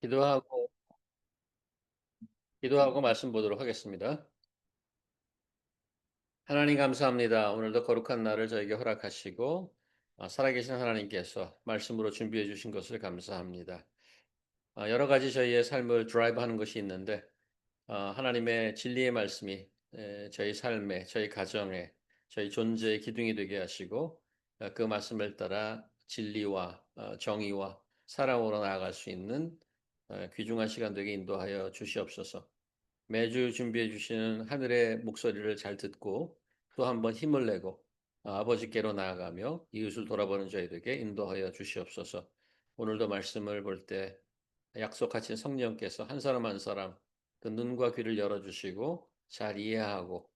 기도하고 기도하고 말씀 보도록 하겠습니다. 하나님 감사합니다. 오늘도 거룩한 날을 저에게 허락하시고 살아계신 하나님께서 말씀으로 준비해 주신 것을 감사합니다. 여러 가지 저희의 삶을 드라이브하는 것이 있는데 하나님의 진리의 말씀이 저희 삶에, 저희 가정에, 저희 존재의 기둥이 되게 하시고 그 말씀을 따라 진리와 정의와 사랑으로 나아갈 수 있는 귀중한 시간 되게 인도하여 주시옵소서. 매주 준비해 주시는 하늘의 목소리를 잘 듣고 또 한번 힘을 내고 아버지께로 나아가며 이웃을 돌아보는 저희들에게 인도하여 주시옵소서. 오늘도 말씀을 볼 때 약속하신 성령께서 한 사람 한 사람 그 눈과 귀를 열어주시고 잘 이해하고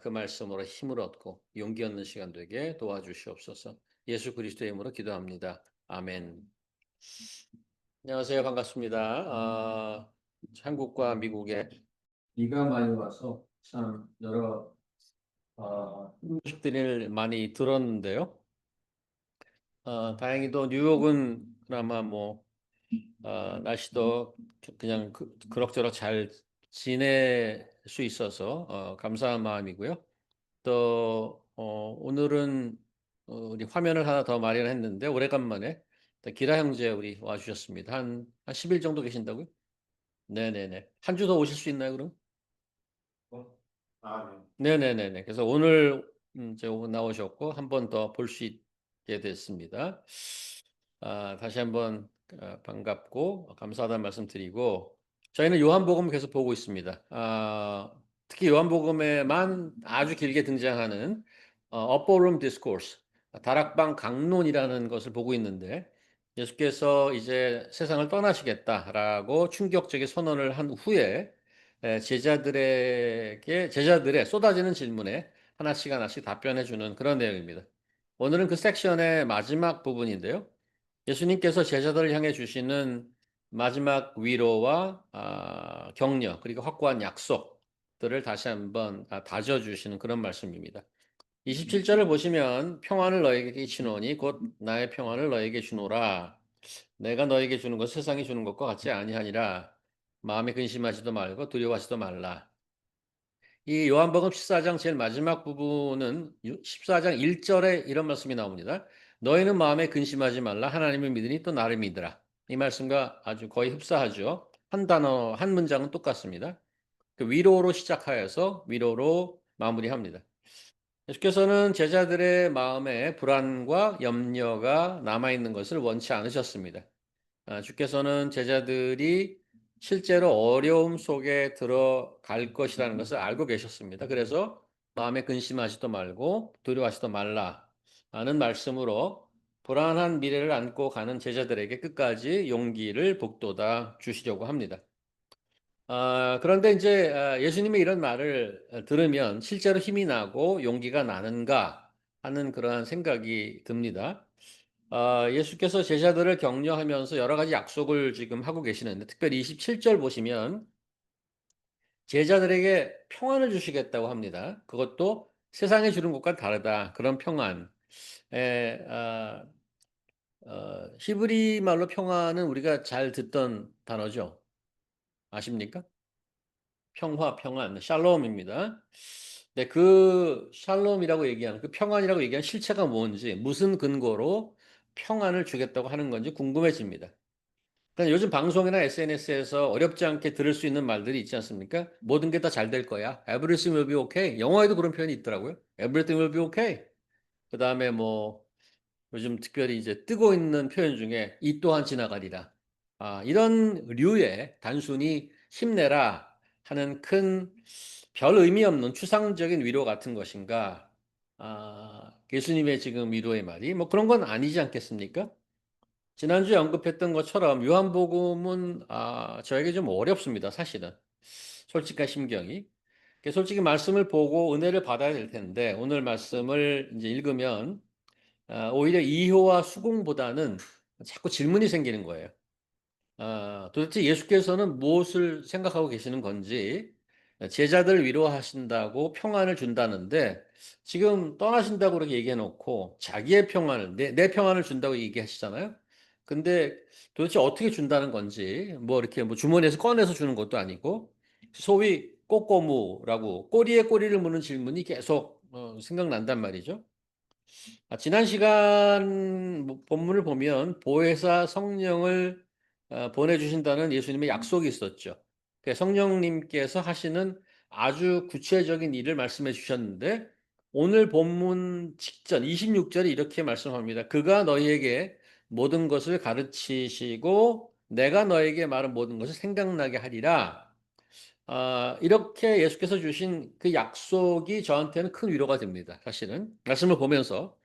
그 말씀으로 힘을 얻고 용기 얻는 시간 되게 도와주시옵소서. 예수 그리스도의 이름으로 기도합니다. 아멘. 안녕하세요. 반갑습니다. 한국과 미국에 비가 많이 와서 참 여러 소식들을 많이 들었는데요. 다행히도 뉴욕은 그나마 뭐 날씨도 그냥 그럭저럭 잘 지낼 수 있어서 감사한 마음이고요. 또 오늘은 우리 화면을 하나 더 마련했는데 오래간만에 또 기라 형제 우리 와주셨습니다. 한 10일 정도 계신다고요? 네네네. 한 주 더 오실 수 있나요, 그럼? 네네네네. 그래서 오늘 이제 나오셨고 한 번 더 볼 수 있게 됐습니다. 다시 한번 반갑고 감사하다는 말씀 드리고 저희는 요한복음 계속 보고 있습니다. 특히 요한복음에만 아주 길게 등장하는 upper room discourse, 다락방 강론이라는 것을 보고 있는데 예수께서 이제 세상을 떠나시겠다라고 충격적인 선언을 한 후에 제자들의 쏟아지는 질문에 하나씩 하나씩 답변해 주는 그런 내용입니다. 오늘은 그 섹션의 마지막 부분인데요. 예수님께서 제자들을 향해 주시는 마지막 위로와 격려 그리고 확고한 약속들을 다시 한번 다져주시는 그런 말씀입니다. 27절을 보시면 평안을 너에게 주노니 곧 나의 평안을 너에게 주노라. 내가 너에게 주는 것 세상이 주는 것과 같지 아니하니라. 마음에 근심하지도 말고 두려워하지도 말라. 이 요한복음 14장 제일 마지막 부분은 14장 1절에 이런 말씀이 나옵니다. 너희는 마음에 근심하지 말라. 하나님을 믿으니 또 나를 믿으라. 이 말씀과 아주 거의 흡사하죠. 한 단어, 한 문장은 똑같습니다. 그 위로로 시작하여서 위로로 마무리합니다. 예수께서는 제자들의 마음에 불안과 염려가 남아있는 것을 원치 않으셨습니다. 주께서는 제자들이 실제로 어려움 속에 들어갈 것이라는 것을 알고 계셨습니다. 그래서 마음에 근심하지도 말고 두려워하지도 말라는 말씀으로 불안한 미래를 안고 가는 제자들에게 끝까지 용기를 북돋아 주시려고 합니다. 그런데 이제 예수님의 이런 말을 들으면 실제로 힘이 나고 용기가 나는가 하는 그러한 생각이 듭니다. 예수께서 제자들을 격려하면서 여러 가지 약속을 지금 하고 계시는데 특별히 27절 보시면 제자들에게 평안을 주시겠다고 합니다. 그것도 세상에 주는 것과 다르다. 그런 평안. 에, 아, 히브리 말로 평안은 우리가 잘 듣던 단어죠. 아십니까? 평화, 평안, 샬롬입니다. 네, 그 샬롬이라고 얘기하는 그 평안이라고 얘기하는 실체가 뭔지 무슨 근거로 평안을 주겠다고 하는 건지 궁금해집니다. 그러니까 요즘 방송이나 SNS에서 어렵지 않게 들을 수 있는 말들이 있지 않습니까? 모든 게 다 잘 될 거야. Everything will be okay. 영어에도 그런 표현이 있더라고요. Everything will be okay. 그 다음에 뭐 요즘 특별히 이제 뜨고 있는 표현 중에 이 또한 지나가리라. 이런 류의 단순히 힘내라 하는 큰 별 의미 없는 추상적인 위로 같은 것인가? 예수님의 지금 위로의 말이 뭐 그런 건 아니지 않겠습니까? 지난주에 언급했던 것처럼 요한복음은 저에게 좀 어렵습니다. 사실은 솔직한 심경이. 솔직히 말씀을 보고 은혜를 받아야 될 텐데 오늘 말씀을 이제 읽으면 오히려 이효와 수긍보다는 자꾸 질문이 생기는 거예요. 도대체 예수께서는 무엇을 생각하고 계시는 건지 제자들 위로하신다고 평안을 준다는데 지금 떠나신다고 그렇게 얘기해 놓고 자기의 평안을 내 평안을 준다고 얘기하시잖아요. 근데 도대체 어떻게 준다는 건지, 뭐 이렇게 뭐 주머니에서 꺼내서 주는 것도 아니고, 소위 꼬꼬무라고 꼬리에 꼬리를 무는 질문이 계속 생각난단 말이죠. 지난 시간 본문을 보면 보혜사 성령을 보내주신다는 예수님의 약속이 있었죠. 그 성령님께서 하시는 아주 구체적인 일을 말씀해 주셨는데 오늘 본문 직전 26절에 이렇게 말씀합니다. 그가 너희에게 모든 것을 가르치시고 내가 너에게 말한 모든 것을 생각나게 하리라. 이렇게 예수께서 주신 그 약속이 저한테는 큰 위로가 됩니다. 사실은 말씀을 보면서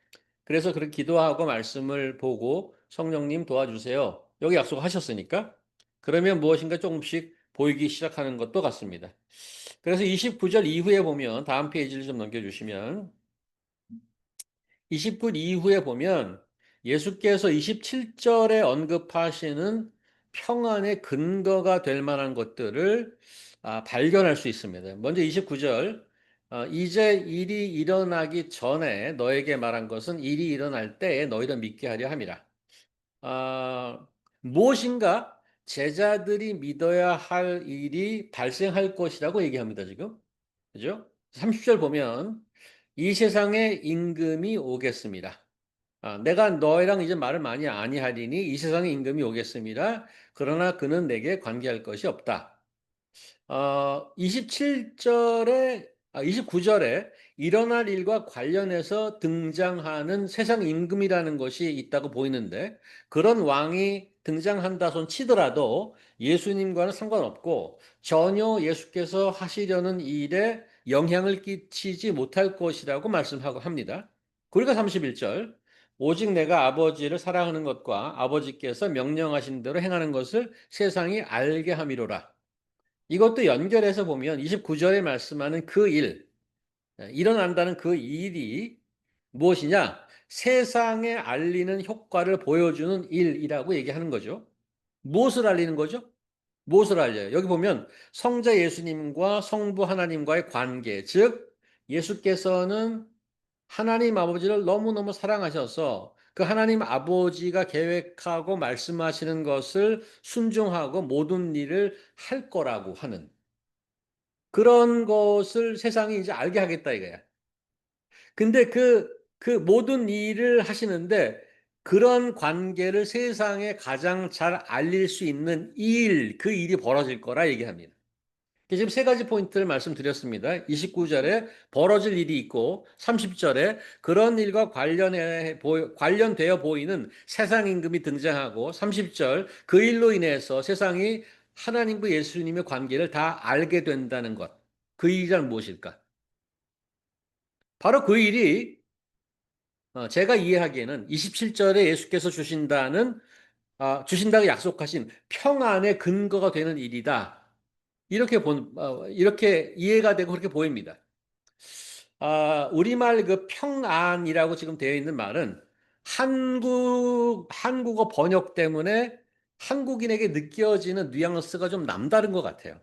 그래서 그렇게 기도하고 말씀을 보고 성령님 도와주세요. 여기 약속하셨으니까 그러면 무엇인가 조금씩 보이기 시작하는 것도 같습니다. 그래서 29절 이후에 보면 다음 페이지를 좀 넘겨주시면 29 이후에 보면 예수께서 27절에 언급하시는 평안의 근거가 될 만한 것들을 발견할 수 있습니다. 먼저 29절, 이제 일이 일어나기 전에 너에게 말한 것은 일이 일어날 때에 너희를 믿게 하려 함이라. 아, 무엇인가 제자들이 믿어야 할 일이 발생할 것이라고 얘기합니다, 지금. 그죠? 30절 보면 이 세상에 임금이 오겠습니다. 내가 너희랑 이제 말을 많이 아니하리니 이 세상에 임금이 오겠습니다. 그러나 그는 내게 관계할 것이 없다. 29절에 일어날 일과 관련해서 등장하는 세상 임금이라는 것이 있다고 보이는데 그런 왕이 등장한다 손 치더라도 예수님과는 상관없고 전혀 예수께서 하시려는 일에 영향을 끼치지 못할 것이라고 말씀하고 합니다. 그리고 31절 오직 내가 아버지를 사랑하는 것과 아버지께서 명령하신 대로 행하는 것을 세상이 알게 함이로라. 이것도 연결해서 보면 29절에 말씀하는 그 일, 일어난다는 그 일이 무엇이냐? 세상에 알리는 효과를 보여주는 일이라고 얘기하는 거죠. 무엇을 알리는 거죠? 무엇을 알려요? 여기 보면 성자 예수님과 성부 하나님과의 관계, 즉 예수께서는 하나님 아버지를 너무너무 사랑하셔서 그 하나님 아버지가 계획하고 말씀하시는 것을 순종하고 모든 일을 할 거라고 하는 그런 것을 세상이 이제 알게 하겠다 이거야. 근데 그 모든 일을 하시는데 그런 관계를 세상에 가장 잘 알릴 수 있는 일, 그 일이 벌어질 거라 얘기합니다. 지금 세 가지 포인트를 말씀드렸습니다. 29절에 벌어질 일이 있고 30절에 그런 일과 관련되어 보이는 세상 임금이 등장하고 30절 그 일로 인해서 세상이 하나님과 예수님의 관계를 다 알게 된다는 것. 그 일이란 무엇일까? 바로 그 일이 제가 이해하기에는 27절에 예수께서 주신다고 약속하신 평안의 근거가 되는 일이다. 이렇게 이해가 되고 그렇게 보입니다. 우리말 그 평안이라고 지금 되어 있는 말은 한국어 번역 때문에 한국인에게 느껴지는 뉘앙스가 좀 남다른 것 같아요.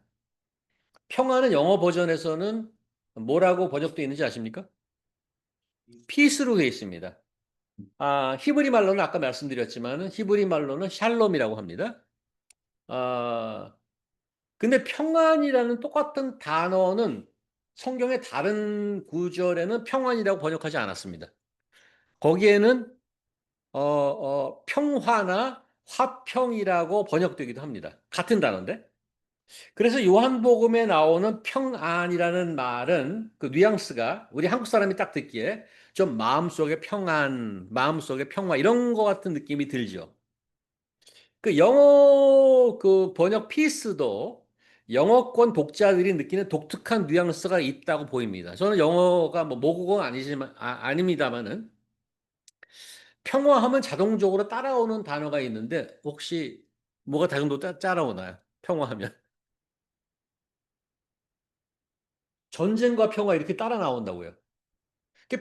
평안은 영어 버전에서는 뭐라고 번역되어 있는지 아십니까? 피스로 되어 있습니다. 히브리 말로는 아까 말씀드렸지만은 히브리 말로는 샬롬이라고 합니다. 아, 근데 평안이라는 똑같은 단어는 성경의 다른 구절에는 평안이라고 번역하지 않았습니다. 거기에는 평화나 화평이라고 번역되기도 합니다. 같은 단어인데. 그래서 요한복음에 나오는 평안이라는 말은 그 뉘앙스가 우리 한국 사람이 딱 듣기에 좀 마음속의 평안, 마음속의 평화 이런 거 같은 느낌이 들죠. 그 영어 그 번역 피스도 영어권 독자들이 느끼는 독특한 뉘앙스가 있다고 보입니다. 저는 영어가 뭐 모국어는 아닙니다만은 평화하면 자동적으로 따라오는 단어가 있는데 혹시 뭐가 자동적으로 따라오나요? 평화하면 전쟁과 평화 이렇게 따라 나온다고요.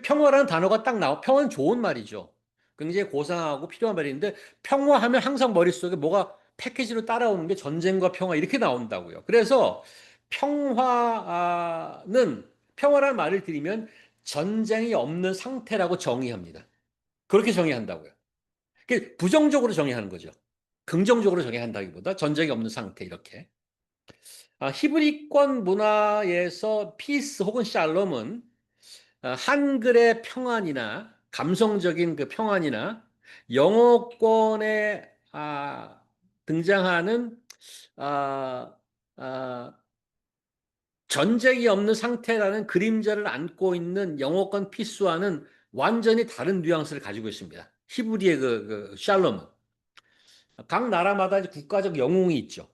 평화라는 단어가 딱 평화는 좋은 말이죠. 굉장히 고상하고 필요한 말인데 평화하면 항상 머릿속에 뭐가 패키지로 따라오는 게 전쟁과 평화 이렇게 나온다고요. 그래서 평화라는 말을 드리면 전쟁이 없는 상태라고 정의합니다. 그렇게 정의한다고요. 그게 부정적으로 정의하는 거죠. 긍정적으로 정의한다기보다 전적이 없는 상태 이렇게. 히브리권 문화에서 피스 혹은 샬롬은 한글의 평안이나 감성적인 그 평안이나 영어권에 등장하는 아, 아, 전쟁이 없는 상태라는 그림자를 안고 있는 영어권 피스와는 완전히 다른 뉘앙스를 가지고 있습니다. 히브리의 그 샬롬은 각 나라마다 이제 국가적 영웅이 있죠.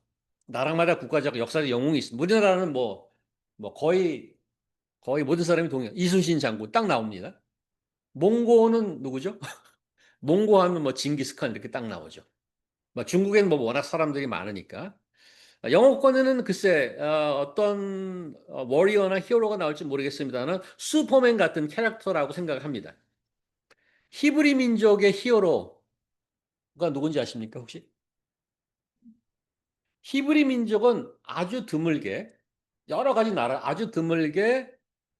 나라마다 국가적 역사적 영웅이 있습니다. 우리나라는 뭐 거의 모든 사람이 동의해요. 이순신 장군 딱 나옵니다. 몽고는 누구죠? 몽고 하면 뭐 징기스칸 이렇게 딱 나오죠. 뭐 중국에는 뭐 워낙 사람들이 많으니까. 영어권에는 글쎄 어떤 워리어나 히어로가 나올지 모르겠습니다만 슈퍼맨 같은 캐릭터라고 생각합니다. 히브리 민족의 히어로가 누군지 아십니까 혹시? 히브리 민족은 아주 드물게 여러 가지 나라 아주 드물게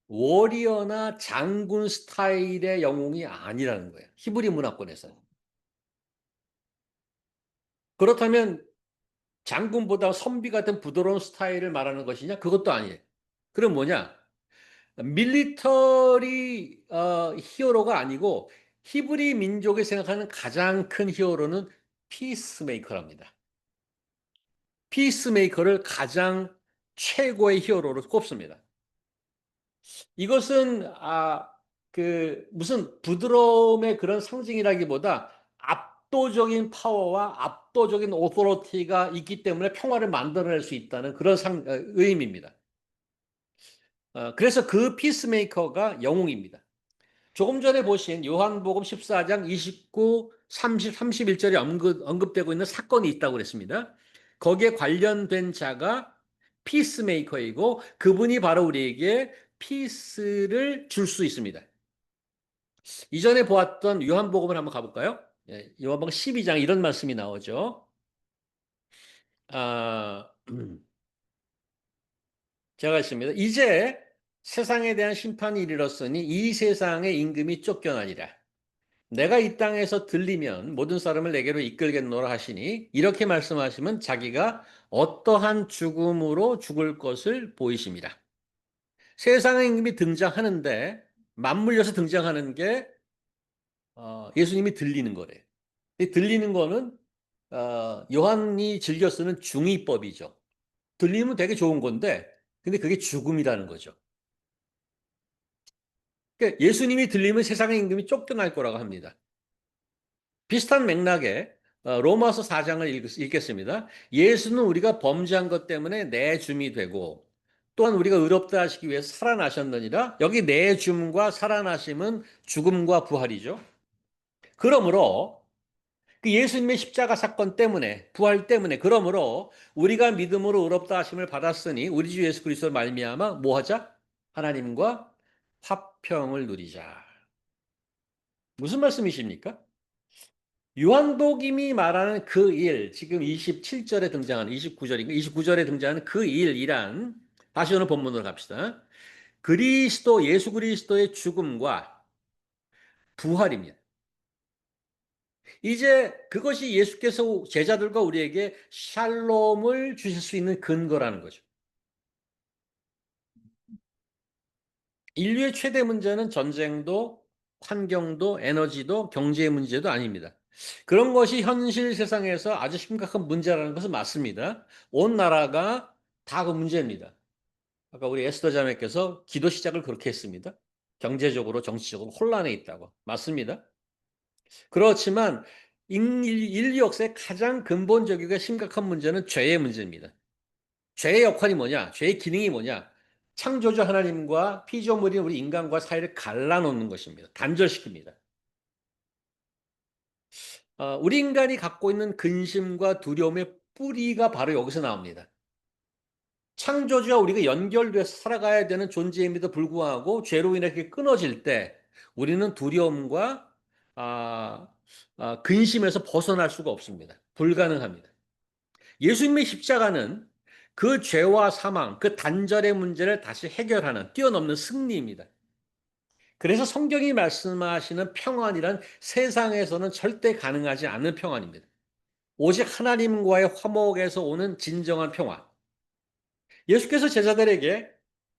워리어나 장군 스타일의 영웅이 아니라는 거예요. 히브리 문화권에서는. 그렇다면 장군보다 선비 같은 부드러운 스타일을 말하는 것이냐? 그것도 아니에요. 그럼 뭐냐? 밀리터리 히어로가 아니고 히브리 민족이 생각하는 가장 큰 히어로는 피스메이커랍니다. 피스메이커를 가장 최고의 히어로로 꼽습니다. 이것은 그 무슨 부드러움의 그런 상징이라기보다 압도적인 파워와 압도적인 오토리티가 있기 때문에 평화를 만들어낼 수 있다는 그런 의미입니다. 그래서 그 피스메이커가 영웅입니다. 조금 전에 보신 요한복음 14장 29, 30, 31절에 언급되고 있는 사건이 있다고 그랬습니다. 거기에 관련된 자가 피스메이커이고 그분이 바로 우리에게 피스를 줄 수 있습니다. 이전에 보았던 요한복음을 한번 가볼까요? 요한복음 12장 이런 말씀이 나오죠. 아, 제가 있습니다. 이제 세상에 대한 심판이 이르렀으니 이 세상의 임금이 쫓겨나니라. 내가 이 땅에서 들리면 모든 사람을 내게로 이끌겠노라 하시니 이렇게 말씀하시면 자기가 어떠한 죽음으로 죽을 것을 보이심이라. 세상의 임금이 등장하는데 맞물려서 등장하는 게 예수님이 들리는 거래요. 이 들리는 거는 요한이 즐겨 쓰는 중의법이죠. 들리면 되게 좋은 건데 근데 그게 죽음이라는 거죠. 그러니까 예수님이 들리면 세상의 임금이 쫓겨날 거라고 합니다. 비슷한 맥락에 로마서 4장을 읽겠습니다. 예수는 우리가 범죄한 것 때문에 내줌이 되고 또한 우리가 의롭다 하시기 위해서 살아나셨느니라. 여기 내줌과 살아나심은 죽음과 부활이죠. 그러므로 그 예수님의 십자가 사건 때문에 부활 때문에 그러므로 우리가 믿음으로 의롭다 하심을 받았으니 우리 주 예수 그리스도를 말미암아 뭐 하자? 하나님과 화평을 누리자. 무슨 말씀이십니까? 요한복음이 말하는 그 일, 지금 27절에 등장하는 29절인가? 29절에 등장하는 그 일이란 다시 오늘 본문으로 갑시다. 그리스도 예수 그리스도의 죽음과 부활입니다. 이제 그것이 예수께서 제자들과 우리에게 샬롬을 주실 수 있는 근거라는 거죠. 인류의 최대 문제는 전쟁도, 환경도, 에너지도, 경제 문제도 아닙니다. 그런 것이 현실 세상에서 아주 심각한 문제라는 것은 맞습니다. 온 나라가 다 그 문제입니다. 아까 우리 에스더 자매께서 기도 시작을 그렇게 했습니다. 경제적으로, 정치적으로 혼란에 있다고. 맞습니다. 그렇지만 인류 역사의 가장 근본적이고 심각한 문제는 죄의 문제입니다. 죄의 역할이 뭐냐? 죄의 기능이 뭐냐? 창조주 하나님과 피조물인 우리 인간과 사이를 갈라놓는 것입니다. 단절시킵니다. 우리 인간이 갖고 있는 근심과 두려움의 뿌리가 바로 여기서 나옵니다. 창조주와 우리가 연결돼서 살아가야 되는 존재임에도 불구하고 죄로 인해 그게 끊어질 때 우리는 두려움과 근심에서 벗어날 수가 없습니다. 불가능합니다. 예수님의 십자가는 그 죄와 사망, 그 단절의 문제를 다시 해결하는 뛰어넘는 승리입니다. 그래서 성경이 말씀하시는 평안이란 세상에서는 절대 가능하지 않는 평안입니다. 오직 하나님과의 화목에서 오는 진정한 평안. 예수께서 제자들에게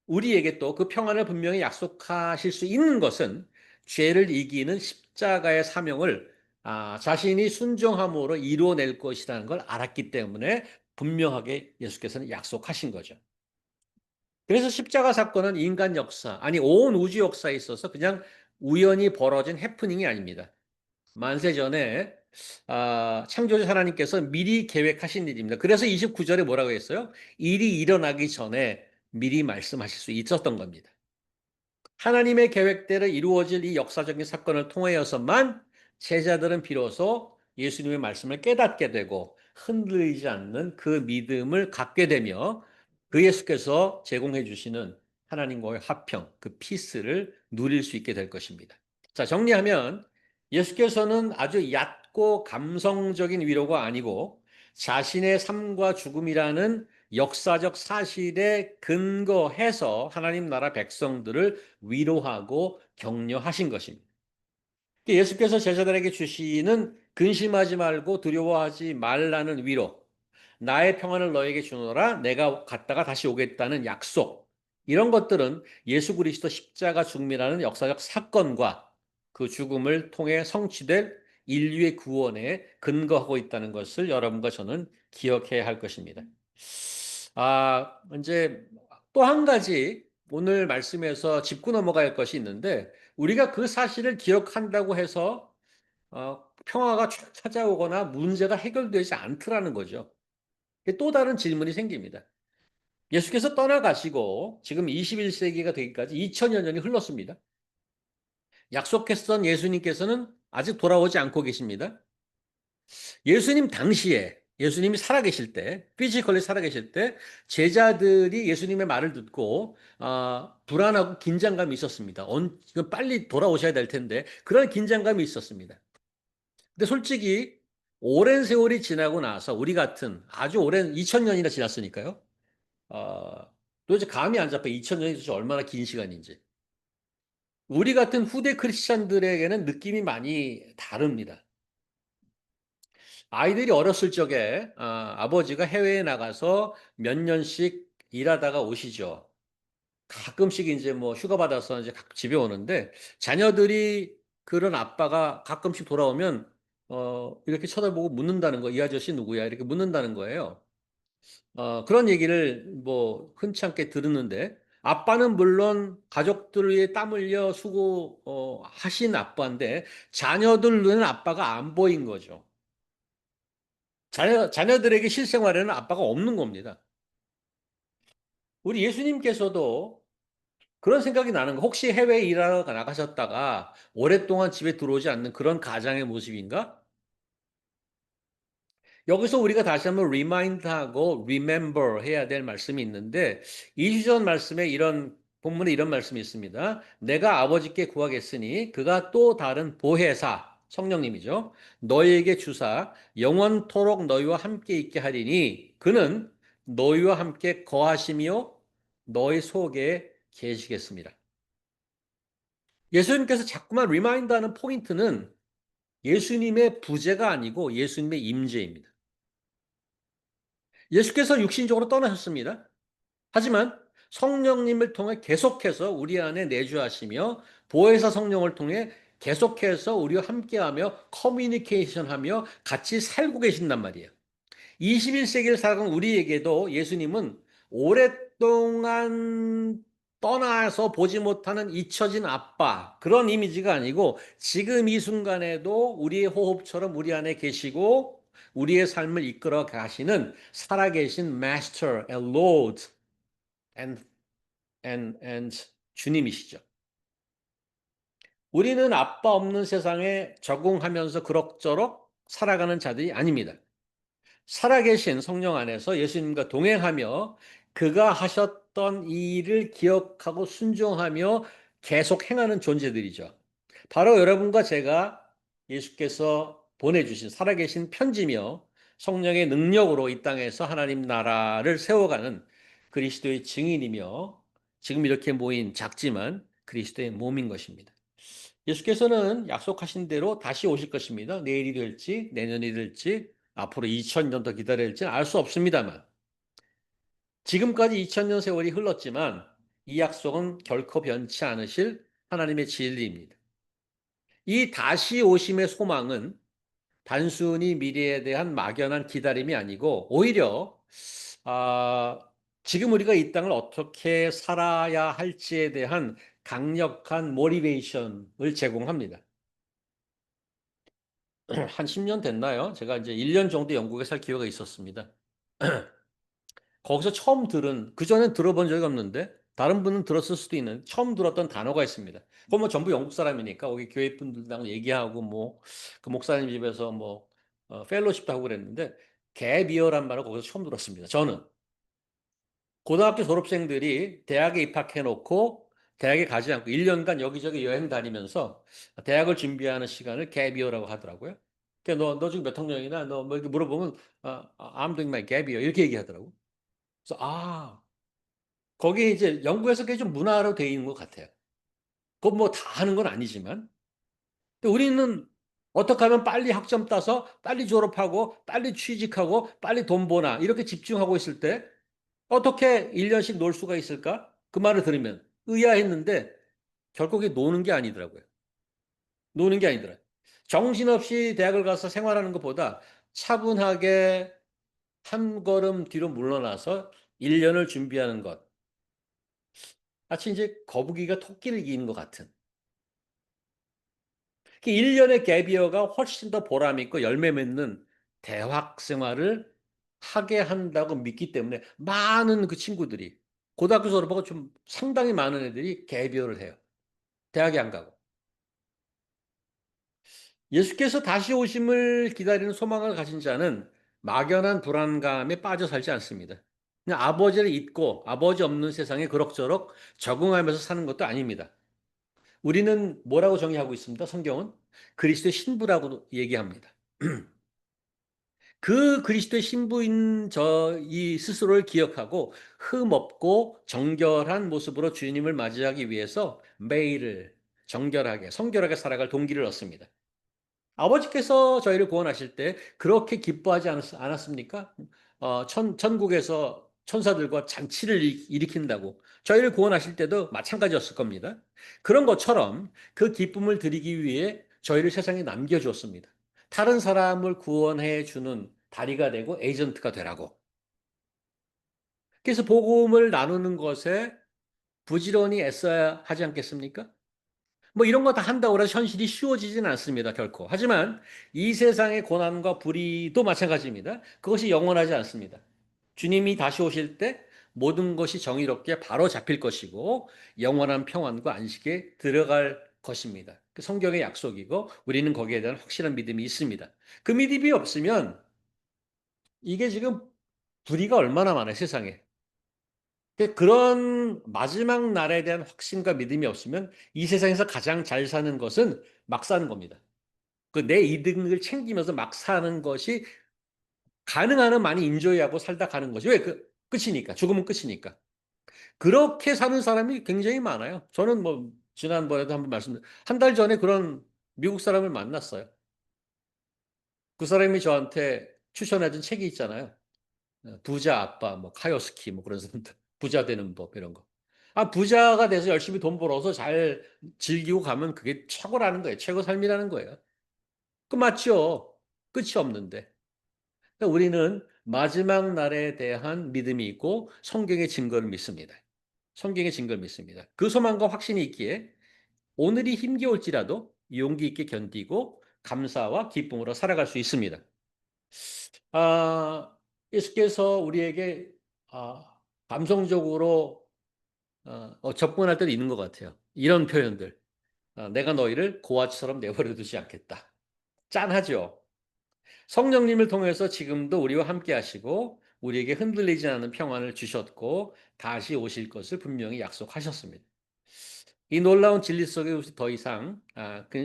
우리에게 또 그 평안을 분명히 약속하실 수 있는 것은 죄를 이기는 십자가의 사명을 자신이 순종함으로 이루어낼 것이라는 걸 알았기 때문에 분명하게 예수께서는 약속하신 거죠. 그래서 십자가 사건은 인간 역사, 아니 온 우주 역사에 있어서 그냥 우연히 벌어진 해프닝이 아닙니다. 만세 전에 창조주 하나님께서 미리 계획하신 일입니다. 그래서 29절에 뭐라고 했어요? 일이 일어나기 전에 미리 말씀하실 수 있었던 겁니다. 하나님의 계획대로 이루어질 이 역사적인 사건을 통하여서만 제자들은 비로소 예수님의 말씀을 깨닫게 되고 흔들리지 않는 그 믿음을 갖게 되며 그 예수께서 제공해 주시는 하나님과의 화평, 그 피스를 누릴 수 있게 될 것입니다. 자, 정리하면 예수께서는 아주 얕고 감성적인 위로가 아니고 자신의 삶과 죽음이라는 역사적 사실에 근거해서 하나님 나라 백성들을 위로하고 격려하신 것입니다. 예수께서 제자들에게 주시는 근심하지 말고 두려워하지 말라는 위로, 나의 평안을 너에게 주노라, 내가 갔다가 다시 오겠다는 약속, 이런 것들은 예수 그리스도 십자가 죽음이라는 역사적 사건과 그 죽음을 통해 성취될 인류의 구원에 근거하고 있다는 것을 여러분과 저는 기억해야 할 것입니다. 이제 또 한 가지 오늘 말씀에서 짚고 넘어갈 것이 있는데, 우리가 그 사실을 기억한다고 해서 평화가 쫙 찾아오거나 문제가 해결되지 않더라는 거죠. 또 다른 질문이 생깁니다. 예수께서 떠나가시고 지금 21세기가 되기까지 2000여 년이 흘렀습니다. 약속했던 예수님께서는 아직 돌아오지 않고 계십니다. 예수님 당시에, 예수님이 살아계실 때, 피지컬리 살아계실 때 제자들이 예수님의 말을 듣고 불안하고 긴장감이 있었습니다. 빨리 돌아오셔야 될 텐데 그런 긴장감이 있었습니다. 근데 솔직히 오랜 세월이 지나고 나서 우리 같은 아주 오랜 2000년이나 지났으니까요. 도대체 감이 안 잡혀. 2000년이 도대체 얼마나 긴 시간인지. 우리 같은 후대 크리스찬들에게는 느낌이 많이 다릅니다. 아이들이 어렸을 적에 아버지가 해외에 나가서 몇 년씩 일하다가 오시죠. 가끔씩 이제 뭐 휴가 받아서 이제 집에 오는데 자녀들이 그런 아빠가 가끔씩 돌아오면 이렇게 쳐다보고 묻는다는 거, 이 아저씨 누구야? 이렇게 묻는다는 거예요. 그런 얘기를 뭐 흔치 않게 들었는데 아빠는 물론 가족들을 위해 땀 흘려 수고 하신 아빠인데 자녀들 눈에는 아빠가 안 보인 거죠. 자녀들에게 실생활에는 아빠가 없는 겁니다. 우리 예수님께서도 그런 생각이 나는 거. 혹시 해외에 일하러 나가셨다가 오랫동안 집에 들어오지 않는 그런 가장의 모습인가? 여기서 우리가 다시 한번 remind하고 remember 해야 될 말씀이 있는데 2주 전 말씀에 본문에 이런 말씀이 있습니다. 내가 아버지께 구하겠으니 그가 또 다른 보혜사, 성령님이죠. 너희에게 주사 영원토록 너희와 함께 있게 하리니 그는 너희와 함께 거하시며 너희 속에 계시겠습니다. 예수님께서 자꾸만 리마인드하는 포인트는 예수님의 부재가 아니고 예수님의 임재입니다. 예수께서 육신적으로 떠나셨습니다. 하지만 성령님을 통해 계속해서 우리 안에 내주하시며 보혜사 성령을 통해 계속해서 우리와 함께하며 커뮤니케이션하며 같이 살고 계신단 말이에요. 21세기를 살아가는 우리에게도 예수님은 오랫동안 떠나서 보지 못하는 잊혀진 아빠, 그런 이미지가 아니고 지금 이 순간에도 우리의 호흡처럼 우리 안에 계시고 우리의 삶을 이끌어 가시는 살아계신 Master and Lord and, and 주님이시죠. 우리는 아빠 없는 세상에 적응하면서 그럭저럭 살아가는 자들이 아닙니다. 살아계신 성령 안에서 예수님과 동행하며 그가 하셨던 이 일을 기억하고 순종하며 계속 행하는 존재들이죠. 바로 여러분과 제가 예수께서 보내주신 살아계신 편지며 성령의 능력으로 이 땅에서 하나님 나라를 세워가는 그리스도의 증인이며 지금 이렇게 모인 작지만 그리스도의 몸인 것입니다. 예수께서는 약속하신 대로 다시 오실 것입니다. 내일이 될지, 내년이 될지, 앞으로 2000년 더 기다려야 할지는 알 수 없습니다만, 지금까지 2000년 세월이 흘렀지만, 이 약속은 결코 변치 않으실 하나님의 진리입니다. 이 다시 오심의 소망은 단순히 미래에 대한 막연한 기다림이 아니고, 오히려, 아, 지금 우리가 이 땅을 어떻게 살아야 할지에 대한 강력한 모티베이션을 제공합니다. 한 10년 됐나요? 제가 이제 1년 정도 영국에 살 기회가 있었습니다. 거기서 처음 들은, 그전엔 들어본 적이 없는데, 다른 분은 들었을 수도 있는, 처음 들었던 단어가 있습니다. 그건 뭐 전부 영국 사람이니까, 거기 교회 분들랑 얘기하고, 뭐, 그 목사님 집에서 뭐, 펠로십도 하고 그랬는데, 개비어란 말을 거기서 처음 들었습니다. 저는. 고등학교 졸업생들이 대학에 입학해 놓고, 대학에 가지 않고 1년간 여기저기 여행 다니면서 대학을 준비하는 시간을 갭이어라고 하더라고요. 그러니까 너 지금 몇 학년이나 너 뭐 이렇게 물어보면 I'm doing my gap year 이렇게 얘기하더라고. 그래서 거기에 이제 영국에서 그게 좀 문화로 돼 있는 것 같아요. 그건 뭐 다 하는 건 아니지만. 근데 우리는 어떻게 하면 빨리 학점 따서 빨리 졸업하고 빨리 취직하고 빨리 돈 버나 이렇게 집중하고 있을 때 어떻게 1년씩 놀 수가 있을까? 그 말을 들으면 의아했는데 결국 그게 노는 게 아니더라고요. 노는 게 아니더라고요. 정신없이 대학을 가서 생활하는 것보다 차분하게 한 걸음 뒤로 물러나서 1년을 준비하는 것. 마치 이제 거북이가 토끼를 이기는 것 같은. 그 1년의 갭이어가 훨씬 더 보람 있고 열매 맺는 대학 생활을 하게 한다고 믿기 때문에 많은 그 친구들이 고등학교 졸업하고 좀 상당히 많은 애들이 갭이어를 해요. 대학에 안 가고. 예수께서 다시 오심을 기다리는 소망을 가진 자는 막연한 불안감에 빠져 살지 않습니다. 그냥 아버지를 잊고 아버지 없는 세상에 그럭저럭 적응하면서 사는 것도 아닙니다. 우리는 뭐라고 정의하고 있습니다. 성경은 그리스도의 신부라고 얘기합니다. 그 그리스도의 신부인 이 스스로를 기억하고 흠없고 정결한 모습으로 주님을 맞이하기 위해서 매일을 정결하게 성결하게 살아갈 동기를 얻습니다. 아버지께서 저희를 구원하실 때 그렇게 기뻐하지 않았습니까? 천국에서 천사들과 잔치를 일으킨다고. 저희를 구원하실 때도 마찬가지였을 겁니다. 그런 것처럼 그 기쁨을 드리기 위해 저희를 세상에 남겨주었습니다. 다른 사람을 구원해 주는 다리가 되고 에이전트가 되라고. 그래서 복음을 나누는 것에 부지런히 애써야 하지 않겠습니까? 뭐 이런 거 다 한다고 해서 현실이 쉬워지진 않습니다, 결코. 하지만 이 세상의 고난과 불의도 마찬가지입니다. 그것이 영원하지 않습니다. 주님이 다시 오실 때 모든 것이 정의롭게 바로 잡힐 것이고 영원한 평안과 안식에 들어갈 것입니다. 그 성경의 약속이고 우리는 거기에 대한 확실한 믿음이 있습니다. 그 믿음이 없으면 이게 지금 불의가 얼마나 많아요, 세상에. 그런 마지막 날에 대한 확신과 믿음이 없으면 이 세상에서 가장 잘 사는 것은 막 사는 겁니다. 그 내 이득을 챙기면서 막 사는 것이 가능한 한 많이 인조이하고 살다 가는 것이 왜 끝이니까 죽으면 끝이니까 그렇게 사는 사람이 굉장히 많아요. 저는 뭐 지난번에도 한번 한 달 전에 그런 미국 사람을 만났어요. 그 사람이 저한테 추천해준 책이 있잖아요. 부자 아빠, 뭐 카요스키, 뭐 그런 사람들, 부자 되는 법 이런 거. 부자가 돼서 열심히 돈 벌어서 잘 즐기고 가면 그게 최고라는 거예요. 최고 삶이라는 거예요. 그 맞죠? 끝이 없는데. 그러니까 우리는 마지막 날에 대한 믿음이 있고 성경의 증거를 믿습니다. 성경의 증거를 믿습니다. 그 소망과 확신이 있기에 오늘이 힘겨울지라도 용기 있게 견디고 감사와 기쁨으로 살아갈 수 있습니다. 아, 예수께서 우리에게 감성적으로 접근할 때도 있는 것 같아요. 이런 표현들. 내가 너희를 고아처럼 내버려 두지 않겠다. 짠하죠? 성령님을 통해서 지금도 우리와 함께 하시고 우리에게 흔들리지 않는 평안을 주셨고 다시 오실 것을 분명히 약속하셨습니다. 이 놀라운 진리 속에 더 이상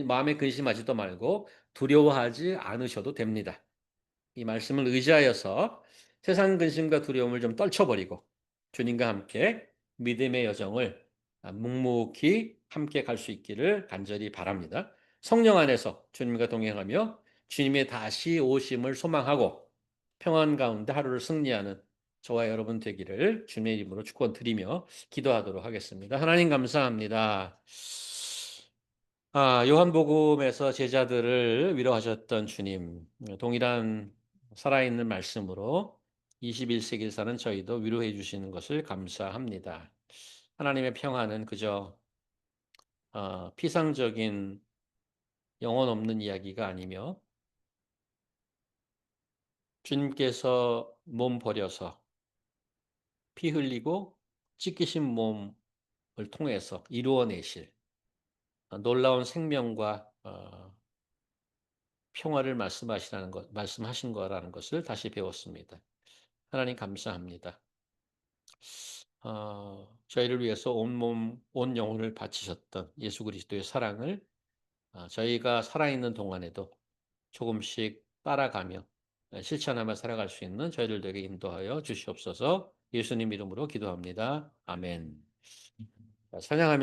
마음에 근심하지도 말고 두려워하지 않으셔도 됩니다. 이 말씀을 의지하여서 세상 근심과 두려움을 좀 떨쳐버리고 주님과 함께 믿음의 여정을 묵묵히 함께 갈 수 있기를 간절히 바랍니다. 성령 안에서 주님과 동행하며 주님의 다시 오심을 소망하고 평안 가운데 하루를 승리하는 저와 여러분 되기를 주님의 이름으로 축원드리며 기도하도록 하겠습니다. 하나님 감사합니다. 요한복음에서 제자들을 위로하셨던 주님, 동일한 살아있는 말씀으로 21세기를 사는 저희도 위로해 주시는 것을 감사합니다. 하나님의 평화는 그저 피상적인 영혼 없는 이야기가 아니며 주님께서 몸 버려서 피 흘리고 찢기신 몸을 통해서 이루어내실 놀라운 생명과 평화를 말씀하신 거라는 것을 다시 배웠습니다. 하나님 감사합니다. 저희를 위해서 온 영혼을 바치셨던 예수 그리스도의 사랑을 저희가 살아있는 동안에도 조금씩 따라가며 실천하며 살아갈 수 있는 저희를 되게 인도하여 주시옵소서. 예수님 이름으로 기도합니다. 아멘. 찬양하며